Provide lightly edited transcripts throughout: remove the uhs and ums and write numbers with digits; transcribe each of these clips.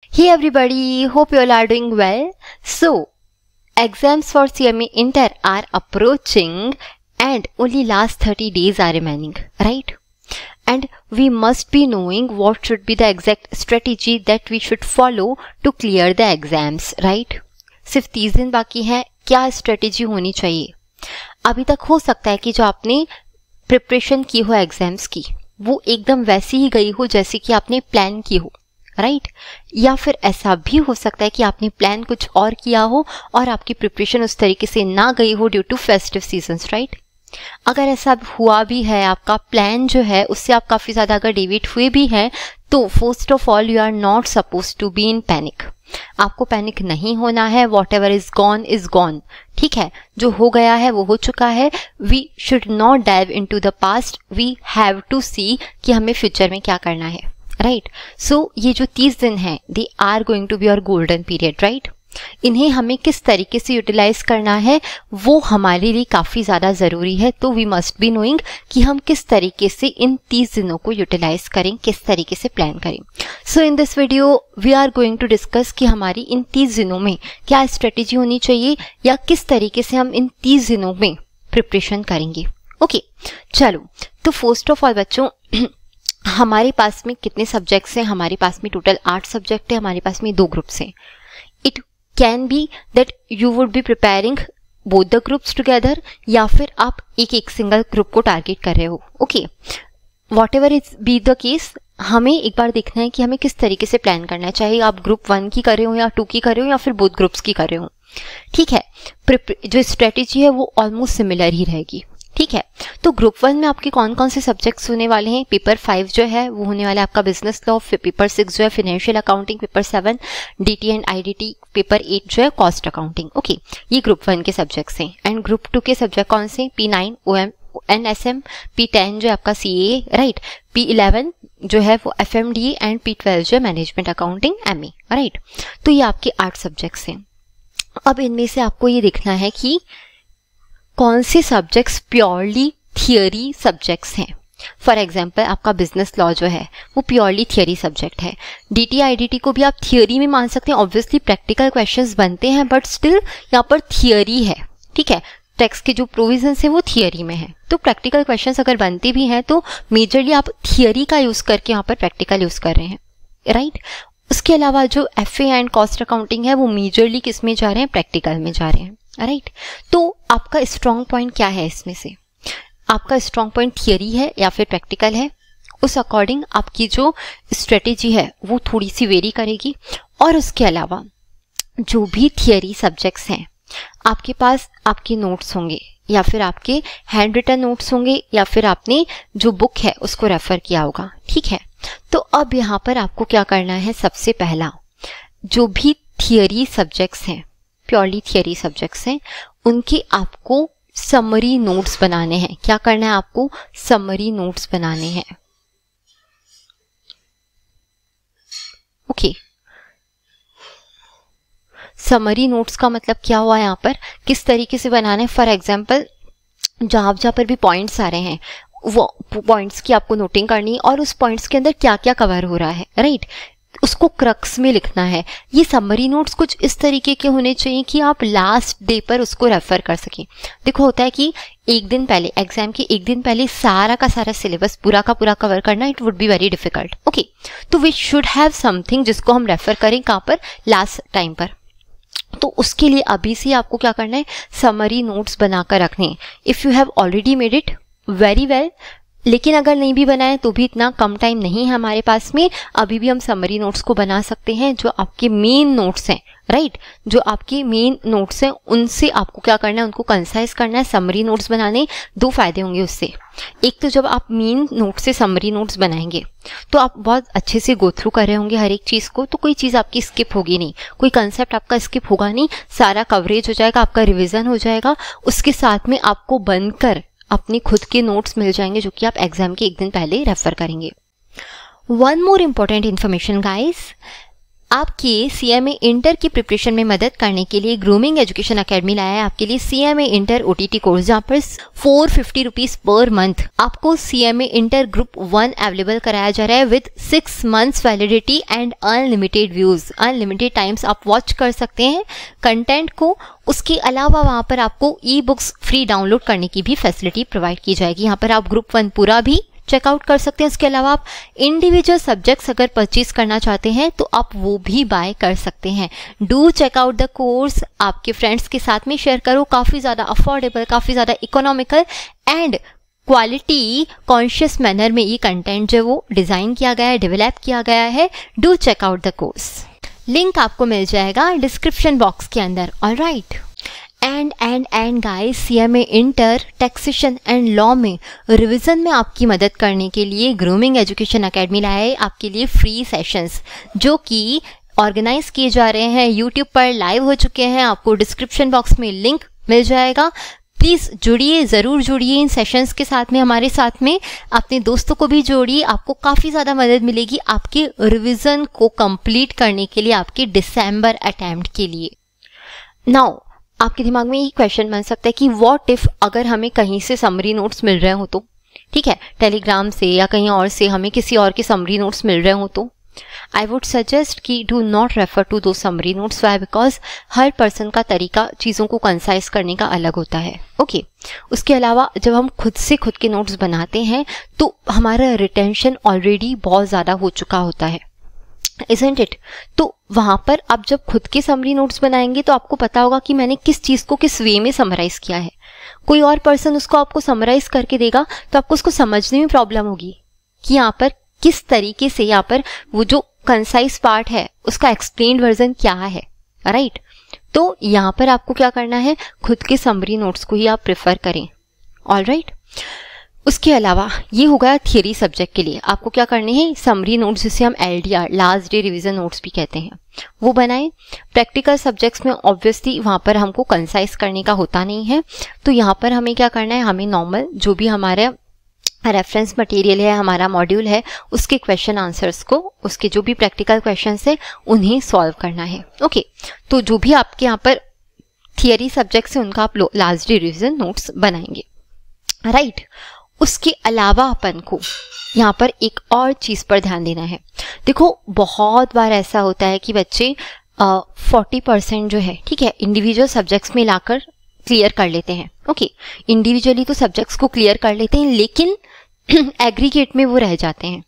Hey everybody, hope you all are doing well. So, exams for CMA Inter are approaching and only last 30 days are remaining, right? And we must be knowing what should be the exact strategy that we should follow to clear the exams, right? सिर्फ 30 दिन बाकी है, क्या strategy होनी चाहिए? अभी तक हो सकता है कि जो आपने प्रिपरेशन की हो एग्जाम्स की वो एकदम वैसी ही गई हो जैसे कि आपने प्लान की हो, राइट? या फिर ऐसा भी हो सकता है कि आपने प्लान कुछ और किया हो और आपकी प्रिपरेशन उस तरीके से ना गई हो due to festive seasons, right? अगर ऐसा हुआ भी है, आपका प्लान जो है उससे आप काफी ज्यादा अगर डेविएट हुए भी हैं, तो first of all you are not suppose to be in panic. आपको पैनिक नहीं होना है. वॉट एवर इज गॉन, ठीक है? जो हो गया है वो हो चुका है. We should not dive into the past. We have to see कि हमें फ्यूचर में क्या करना है, राइट? सो ये जो 30 दिन है, they are going to be your golden period, right? इन्हें हमें किस तरीके से यूटिलाइज करना है वो हमारे लिए काफी ज्यादा जरूरी है. तो वी मस्ट बी नोइंग कि हम किस तरीके से इन 30 दिनों को यूटिलाइज करें, किस तरीके से प्लान करें. So in this video we are going to discuss कि हमारी इन 30 दिनों में क्या स्ट्रेटेजी होनी चाहिए या किस तरीके से हम इन 30 दिनों में प्रिपरेशन करेंगे. ओके, चलो. तो फर्स्ट ऑफ ऑल बच्चों, हमारे पास में कितने सब्जेक्ट्स हैं? हमारे पास में टोटल 8 सब्जेक्ट है. हमारे पास में 2 ग्रुप्स हैं. It can be that you would be preparing both the groups together, या फिर आप एक सिंगल ग्रुप को टारगेट कर रहे हो. Okay, what ever is be the case, हमें एक बार देखना है कि हमें किस तरीके से प्लान करना है. चाहे आप ग्रुप 1 की कर रहे हो या 2 की कर रहे हो या फिर बोथ ग्रुप्स की कर रहे हो, ठीक है? जो स्ट्रेटेजी है वो ऑलमोस्ट सिमिलर ही रहेगी, ठीक है? तो ग्रुप 1 में आपके कौन कौन से सब्जेक्ट्स होने वाले हैं? पेपर 5 जो है वो होने वाला है आपका बिजनेस लॉ. पेपर 6 जो है financial accounting. Paper 7 DT and IDT. Paper 8 जो है कॉस्ट अकाउंटिंग. ओके, ये ग्रुप 1 के सब्जेक्ट्स हैं. एंड ग्रुप 2 के सब्जेक्ट कौन से? P9 OM NSM. P10 जो है आपका CA, राइट? P11 जो है वो FMDA एंड P12 जो है मैनेजमेंट अकाउंटिंग MA, राइट? तो ये आपके 8 सब्जेक्ट्स हैं. अब इनमें से आपको ये देखना है कि कौन से सब्जेक्ट्स प्योरली थियरी सब्जेक्ट्स हैं. फॉर एग्जाम्पल आपका बिजनेस लॉ जो है वो प्योरली थियरी सब्जेक्ट है. डीटी आईडीटी को भी आप थियरी में मान सकते हैं. ऑब्वियसली प्रैक्टिकल क्वेश्चंस बनते हैं बट स्टिल यहाँ पर थियरी है, ठीक है? टेक्स्ट के जो प्रोविजन है वो थियरी में है. तो प्रैक्टिकल क्वेश्चंस अगर बनते भी हैं तो मेजरली आप थियरी का यूज करके यहाँ पर प्रैक्टिकल यूज कर रहे हैं, राइट? उसके अलावा जो FA एंड कॉस्ट अकाउंटिंग है वो मेजरली किस में जा रहे हैं? प्रैक्टिकल में जा रहे हैं, राइट? तो आपका स्ट्रॉन्ग पॉइंट क्या है इसमें से? आपका स्ट्रॉन्ग पॉइंट थियरी है या फिर प्रैक्टिकल है? उस अकॉर्डिंग आपकी जो स्ट्रेटेजी है वो थोड़ी सी वेरी करेगी. और उसके अलावा जो भी थियरी सब्जेक्ट्स हैं, आपके पास आपके नोट्स होंगे या फिर आपके हैंड रिटन नोट्स होंगे या फिर आपने जो बुक है उसको रेफर किया होगा, ठीक है? तो अब यहाँ पर आपको क्या करना है? सबसे पहला, जो भी थियरी सब्जेक्ट्स हैं, प्योरली थियरी सब्जेक्ट्स हैं, उनके आपको समरी नोट्स बनाने हैं. क्या करना है आपको? समरी नोट्स बनाने हैं. ओके, समरी नोट्स का मतलब क्या हुआ यहाँ पर? किस तरीके से बनाना है? फॉर एग्जाम्पल जहां पर भी पॉइंट्स आ रहे हैं वो पॉइंट्स की आपको नोटिंग करनी है और उस पॉइंट्स के अंदर क्या क्या कवर हो रहा है, राइट? उसको क्रक्स में लिखना है. ये समरी नोट्स कुछ इस तरीके के होने चाहिए कि आप लास्ट डे पर उसको रेफर कर सकें. देखो, होता है कि एक दिन पहले, एग्जाम के एक दिन पहले सारा का सारा सिलेबस पूरा का पूरा कवर करना, it would be very difficult. Okay, तो वी शुड हैव समथिंग जिसको हम रेफर करें. कहाँ पर? लास्ट टाइम पर. तो उसके लिए अभी से आपको क्या करना है? समरी नोट्स बनाकर रखने. If you have already made it very well, लेकिन अगर नहीं भी बनाए तो भी इतना कम टाइम नहीं है हमारे पास में. अभी भी हम समरी नोट्स को बना सकते हैं. जो आपके मेन नोट्स हैं, राइट? जो आपके मेन नोट्स हैं उनसे आपको क्या करना है? उनको कंसाइज करना है. समरी नोट्स बनाने 2 फायदे होंगे उससे. एक तो जब आप मेन नोट से समरी नोट्स बनाएंगे तो आप बहुत अच्छे से गो थ्रू कर रहे होंगे हर एक चीज को, तो कोई चीज आपकी स्किप होगी नहीं, कोई कंसेप्ट आपका स्किप होगा नहीं. सारा कवरेज हो जाएगा, आपका रिविजन हो जाएगा. उसके साथ में आपको बनकर अपने खुद के नोट्स मिल जाएंगे जो कि आप एग्जाम के एक दिन पहले रेफर करेंगे. One more important information guys, आपके CMA इंटर की प्रिपरेशन में मदद करने के लिए ग्रूमिंग एजुकेशन अकेडमी लाया है आपके लिए CMA इंटर OTT कोर्स, जहाँ पर 450 रुपीज पर मंथ आपको CMA इंटर ग्रुप 1 अवेलेबल कराया जा रहा है with 6 months validity and unlimited views, unlimited times आप वॉच कर सकते हैं कंटेंट को। उसके अलावा वहाँ पर आपको ई बुक्स फ्री डाउनलोड करने की भी फैसिलिटी प्रोवाइड की जाएगी। यहाँ पर आप ग्रुप 1 पूरा भी चेकआउट कर सकते हैं। इसके अलावा आप इंडिविजुअल सब्जेक्ट्स अगर परचेज करना चाहते हैं तो आप वो भी बाय कर सकते हैं। डू चेकआउट द कोर्स, आपके फ्रेंड्स के साथ में शेयर करो। काफ़ी ज़्यादा अफोर्डेबल, काफ़ी ज़्यादा economical and quality conscious manner में ये कंटेंट जो वो डिज़ाइन किया गया है, डेवलप किया गया है। Do check out the course, link आपको मिल जाएगा डिस्क्रिप्शन बॉक्स के अंदर। Alright, and guys, CMA inter taxation and law में रिवीजन में आपकी मदद करने के लिए ग्रूमिंग एजुकेशन अकेडमी लाए है आपके लिए फ्री सेशंस, जो कि ऑर्गेनाइज किए जा रहे हैं, यूट्यूब पर लाइव हो चुके हैं। आपको डिस्क्रिप्शन बॉक्स में लिंक मिल जाएगा। प्लीज़ जुड़िए, ज़रूर जुड़िए इन सेशंस के साथ में, हमारे साथ में अपने दोस्तों को भी जोड़िए। आपको काफ़ी ज़्यादा मदद मिलेगी आपके रिवीजन को कंप्लीट करने के लिए, आपके दिसंबर अटेम्प्ट के लिए। नाउ आपके दिमाग में ये क्वेश्चन बन सकता है कि व्हाट इफ अगर हमें कहीं से समरी नोट्स मिल रहे हो तो, ठीक है, टेलीग्राम से या कहीं और से हमें किसी और के समरी नोट्स मिल रहे हो तो आई वुड सजेस्ट कि डू नॉट रेफर टू दो समरी नोट्स। वाई? बिकॉज हर पर्सन का तरीका चीज़ों को कंसाइज करने का अलग होता है। ओके, उसके अलावा जब हम खुद से खुद के नोट्स बनाते हैं तो हमारा रिटेंशन ऑलरेडी बहुत ज़्यादा हो चुका होता है, Isn't it? तो वहां पर आप जब खुद के समरी नोट्स बनाएंगे तो आपको पता होगा कि मैंने किस चीज को किस वे में समराइज किया है। कोई और पर्सन उसको आपको समराइज करके देगा तो आपको उसको समझने में प्रॉब्लम होगी कि यहाँ पर किस तरीके से यहाँ पर वो जो कंसाइज पार्ट है उसका एक्सप्लेन्ड वर्जन क्या है, राइट? तो यहाँ पर आपको क्या करना है, खुद के समरी नोट्स को ही आप प्रेफर करें। ऑलराइट, उसके अलावा ये हो गया थियरी सब्जेक्ट के लिए। आपको क्या करने हैं, समरी नोट्स जिसे हम LDR, last day revision notes भी कहते हैं, वो बनाएं। प्रैक्टिकल सब्जेक्ट्स में ऑब्वियसली वहाँ पर हमको कंसाइज करने का होता नहीं है, तो यहाँ पर हमें क्या करना है, हमें नॉर्मल जो भी हमारा रेफरेंस मटेरियल है, हमारा मॉड्यूल है, उसके क्वेश्चन आंसर्स को, उसके जो भी प्रैक्टिकल क्वेश्चंस है उन्हें सॉल्व करना है। ओके, तो जो भी आपके यहाँ पर थियरी सब्जेक्ट्स है उनका आप लास्ट डे रिवीजन नोट्स बनाएंगे, राइट? उसके अलावा अपन को यहाँ पर एक और चीज़ पर ध्यान देना है। देखो, बहुत बार ऐसा होता है कि बच्चे 40% जो है, ठीक है, इंडिविजुअल सब्जेक्ट्स में लाकर क्लियर कर लेते हैं। ओके, इंडिविजुअली तो सब्जेक्ट्स को क्लियर कर लेते हैं लेकिन एग्रीगेट में वो रह जाते हैं,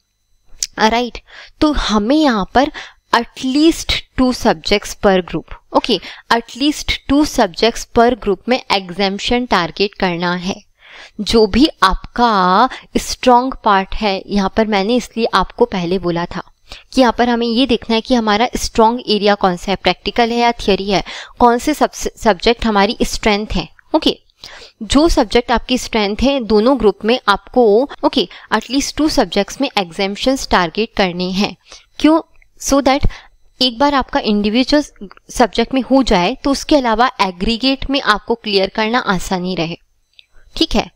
राइट? तो हमें यहाँ पर एटलीस्ट 2 सब्जेक्ट्स पर ग्रुप, ओके, एटलीस्ट 2 सब्जेक्ट्स पर ग्रुप में एग्जाम्शन टारगेट करना है। जो भी आपका स्ट्रॉन्ग पार्ट है, यहाँ पर मैंने इसलिए आपको पहले बोला था कि यहाँ पर हमें ये देखना है कि हमारा स्ट्रॉन्ग एरिया कौन सा है, प्रैक्टिकल है या थियरी है, कौन से सब्जेक्ट हमारी स्ट्रेंथ है। ओके, जो सब्जेक्ट आपकी स्ट्रेंथ है दोनों ग्रुप में आपको ओके एटलीस्ट 2 सब्जेक्ट्स में एग्जाम्शंस टारगेट करने हैं। क्यों? सो दैट एक बार आपका इंडिविजुअल सब्जेक्ट में हो जाए तो उसके अलावा एग्रीगेट में आपको क्लियर करना आसानी रहे, ठीक है?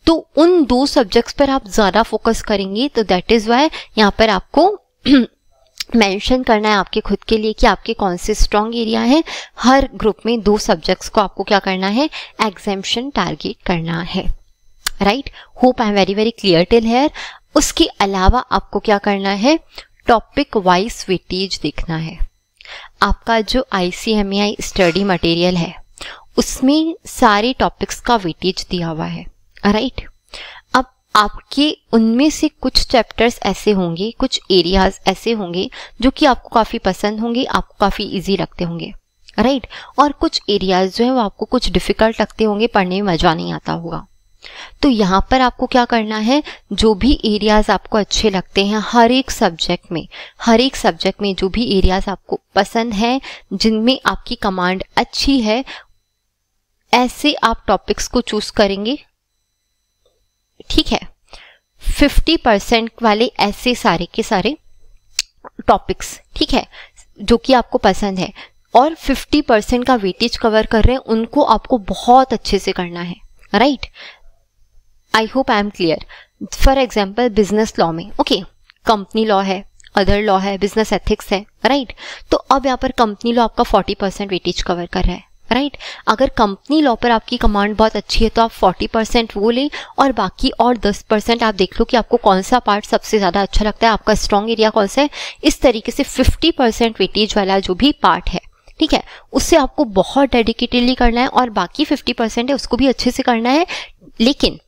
तो उन 2 सब्जेक्ट्स पर आप ज्यादा फोकस करेंगे, तो दैट इज वाई यहाँ पर आपको मेंशन करना है आपके खुद के लिए कि आपके कौन से स्ट्रॉन्ग एरिया है। हर ग्रुप में 2 सब्जेक्ट्स को आपको क्या करना है, एग्जाम्शन टारगेट करना है, right? Hope I am very very clear till here. उसके अलावा आपको क्या करना है, टॉपिक वाइज वेटेज देखना है। आपका जो ICMAI स्टडी मटेरियल है उसमें सारे टॉपिक्स का वेटेज दिया हुआ है, राइट? अब आपके उनमें से कुछ चैप्टर्स ऐसे होंगे, कुछ एरियाज ऐसे होंगे जो कि आपको काफ़ी पसंद होंगे, आपको काफ़ी इजी लगते होंगे, राइट? और कुछ एरियाज जो है वो आपको कुछ डिफिकल्ट लगते होंगे, पढ़ने में मज़ा नहीं आता होगा। तो यहाँ पर आपको क्या करना है, जो भी एरियाज आपको अच्छे लगते हैं हर एक सब्जेक्ट में जो भी एरियाज आपको पसंद हैं, जिनमें आपकी कमांड अच्छी है, ऐसे आप टॉपिक्स को चूज करेंगे, ठीक है? 50% वाले ऐसे सारे के सारे टॉपिक्स, ठीक है, जो कि आपको पसंद है और 50% का वेटेज कवर कर रहे हैं, उनको आपको बहुत अच्छे से करना है, right? I hope I am clear. For example business law में ओके कंपनी लॉ है, अदर लॉ है, बिजनेस एथिक्स है, राइट। तो अब यहाँ पर कंपनी लॉ आपका 40% वेटेज कवर कर रहा है, राइट। अगर कंपनी लॉ पर आपकी कमांड बहुत अच्छी है तो आप 40% वो लें और बाकी और 10% आप देख लो कि आपको कौन सा पार्ट सबसे ज़्यादा अच्छा लगता है, आपका स्ट्रॉन्ग एरिया कौन सा है। इस तरीके से 50% वेटेज वाला जो भी पार्ट है, ठीक है, उससे आपको बहुत डेडिकेटेडली करना है और बाकी 50% है उसको भी अच्छे से करना है। लेकिन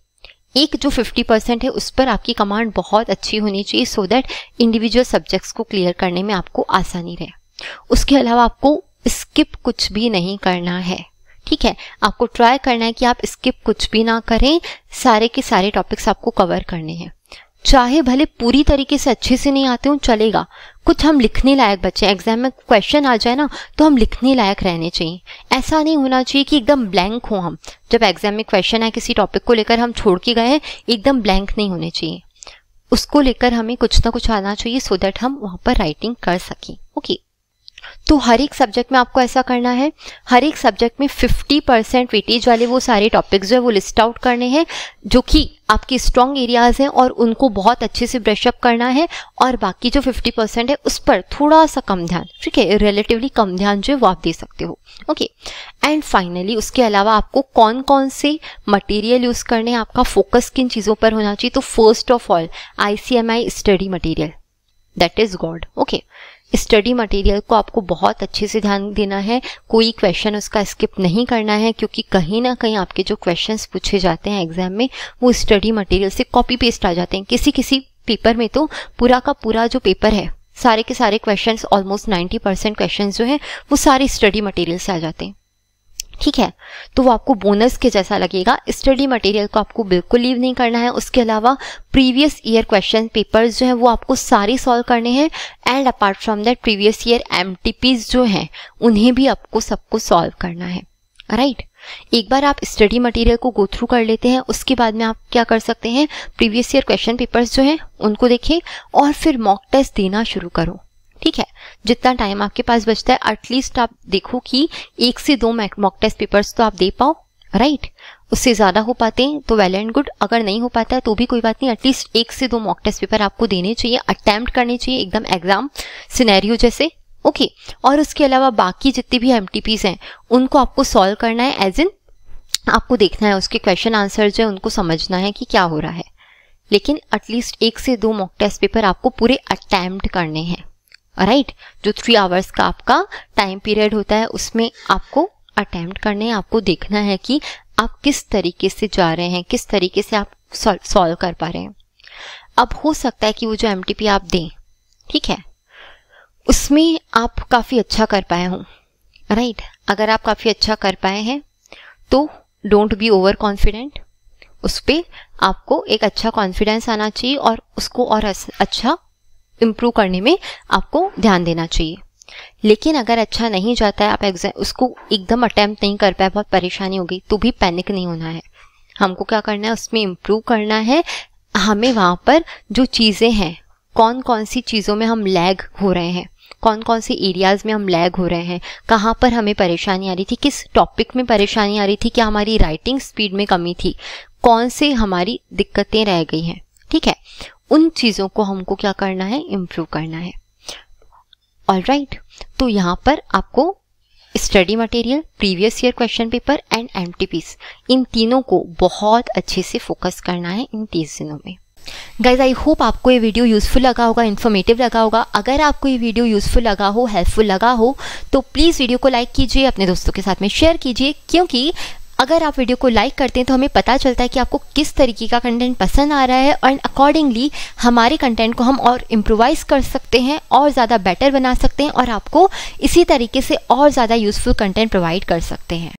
एक जो 50% है उस पर आपकी कमांड बहुत अच्छी होनी चाहिए सो दैट इंडिविजुअल सब्जेक्ट्स को क्लियर करने में आपको आसानी रहे। उसके अलावा आपको स्किप कुछ भी नहीं करना है, ठीक है। आपको ट्राई करना है कि आप स्किप कुछ भी ना करें, सारे के सारे टॉपिक्स आपको कवर करने हैं। चाहे भले पूरी तरीके से अच्छे से नहीं आते हो चलेगा, कुछ हम लिखने लायक बच्चे, एग्जाम में क्वेश्चन आ जाए ना तो हम लिखने लायक रहने चाहिए। ऐसा नहीं होना चाहिए कि एकदम ब्लैंक हो हम, जब एग्जाम में क्वेश्चन है किसी टॉपिक को लेकर हम छोड़ के गए हैं, एकदम ब्लैंक नहीं होने चाहिए, उसको लेकर हमें कुछ ना कुछ आना चाहिए सो दैट हम वहाँ पर राइटिंग कर सकें, ओके। तो हर एक सब्जेक्ट में आपको ऐसा करना है, हर एक सब्जेक्ट में 50% वेटेज वाले वो सारे टॉपिक्स जो है वो लिस्ट आउट करने हैं जो कि आपके स्ट्रॉन्ग एरियाज हैं और उनको बहुत अच्छे से ब्रश अप करना है। और बाकी जो 50% है उस पर थोड़ा सा कम ध्यान, ठीक है, रिलेटिवली कम ध्यान जो है वो आप दे सकते हो, ओके। एंड फाइनली उसके अलावा आपको कौन कौन से मटेरियल यूज करने हैं, आपका फोकस किन चीज़ों पर होना चाहिए। तो first of all ICMI study material, that is God, okay. Study material को आपको बहुत अच्छे से ध्यान देना है, कोई क्वेश्चन उसका स्किप नहीं करना है क्योंकि कहीं ना कहीं आपके जो क्वेश्चंस पूछे जाते हैं एग्जाम में वो स्टडी मटेरियल से कॉपी पेस्ट आ जाते हैं। किसी किसी पेपर में तो पूरा का पूरा जो पेपर है, सारे के सारे क्वेश्चंस, ऑलमोस्ट 90% क्वेश्चंस जो है वो सारे स्टडी मटेरियल से आ जाते हैं, ठीक है। तो वो आपको बोनस के जैसा लगेगा। स्टडी मटेरियल को आपको बिल्कुल लीव नहीं करना है। उसके अलावा प्रीवियस ईयर क्वेश्चन पेपर्स जो हैं वो आपको सारे सॉल्व करने हैं and apart from that previous year MTPs जो हैं उन्हें भी आपको सबको सॉल्व करना है, राइट। एक बार आप स्टडी मटेरियल को गो थ्रू कर लेते हैं, उसके बाद में आप क्या कर सकते हैं, प्रीवियस ईयर क्वेश्चन पेपर्स जो हैं उनको देखें और फिर मॉक टेस्ट देना शुरू करो, ठीक है। जितना टाइम आपके पास बचता है एटलीस्ट आप देखो कि 1 से 2 मॉक टेस्ट पेपर्स तो आप दे पाओ, राइट। उससे ज़्यादा हो पाते हैं तो वेल एंड गुड, अगर नहीं हो पाता है तो भी कोई बात नहीं, एटलीस्ट 1 से 2 मॉक टेस्ट पेपर आपको देने चाहिए, अटेम्प्ट करने चाहिए एकदम एग्जाम सिनेरियो जैसे, ओके। और उसके अलावा बाकी जितने भी MTPs हैं उनको आपको सॉल्व करना है, एज इन आपको देखना है उसके क्वेश्चन आंसर जो है उनको समझना है कि क्या हो रहा है। लेकिन एटलीस्ट 1 से 2 मॉक टेस्ट पेपर आपको पूरे अटेम्प्ट करने हैं, राइट। जो 3 आवर्स का आपका टाइम पीरियड होता है उसमें आपको अटेम्प्ट करने हैं, आपको देखना है कि आप किस तरीके से जा रहे हैं, किस तरीके से आप सॉल्व कर पा रहे हैं। अब हो सकता है कि वो जो MTP आप दें, ठीक है, उसमें आप काफ़ी अच्छा कर पाए हों, राइट। अगर आप काफ़ी अच्छा कर पाए हैं तो डोंट बी ओवर कॉन्फिडेंट, उस पर आपको एक अच्छा कॉन्फिडेंस आना चाहिए और उसको और अच्छा इम्प्रूव करने में आपको ध्यान देना चाहिए। लेकिन अगर अच्छा नहीं जाता है, आप एग्जाम उसको एकदम अटेम्प्ट नहीं कर पाए, बहुत परेशानी हो गई, तो भी पैनिक नहीं होना है। हमको क्या करना है, उसमें इम्प्रूव करना है। हमें वहाँ पर जो चीज़ें हैं, कौन कौन सी चीज़ों में हम लैग हो रहे हैं, कौन कौन से एरियाज़ में हम लैग हो रहे हैं, कहाँ पर हमें परेशानी आ रही थी, किस टॉपिक में परेशानी आ रही थी, क्या हमारी राइटिंग स्पीड में कमी थी, कौन से हमारी दिक्कतें रह गई हैं, ठीक है। उन चीज़ों को हमको क्या करना है, इम्प्रूव करना है, ऑलराइट। तो यहाँ पर आपको study material, previous year question paper and MTPs, इन तीनों को बहुत अच्छे से फोकस करना है इन 30 दिनों में। गाइज आई होप आपको ये वीडियो यूजफुल लगा होगा, इन्फॉर्मेटिव लगा होगा। अगर आपको ये वीडियो यूजफुल लगा हो, हेल्पफुल लगा हो तो प्लीज़ वीडियो को लाइक कीजिए, अपने दोस्तों के साथ में शेयर कीजिए, क्योंकि अगर आप वीडियो को लाइक करते हैं तो हमें पता चलता है कि आपको किस तरीके का कंटेंट पसंद आ रहा है और अकॉर्डिंगली हमारे कंटेंट को हम और इम्प्रोवाइज कर सकते हैं और ज़्यादा बेटर बना सकते हैं और आपको इसी तरीके से और ज़्यादा यूजफुल कंटेंट प्रोवाइड कर सकते हैं।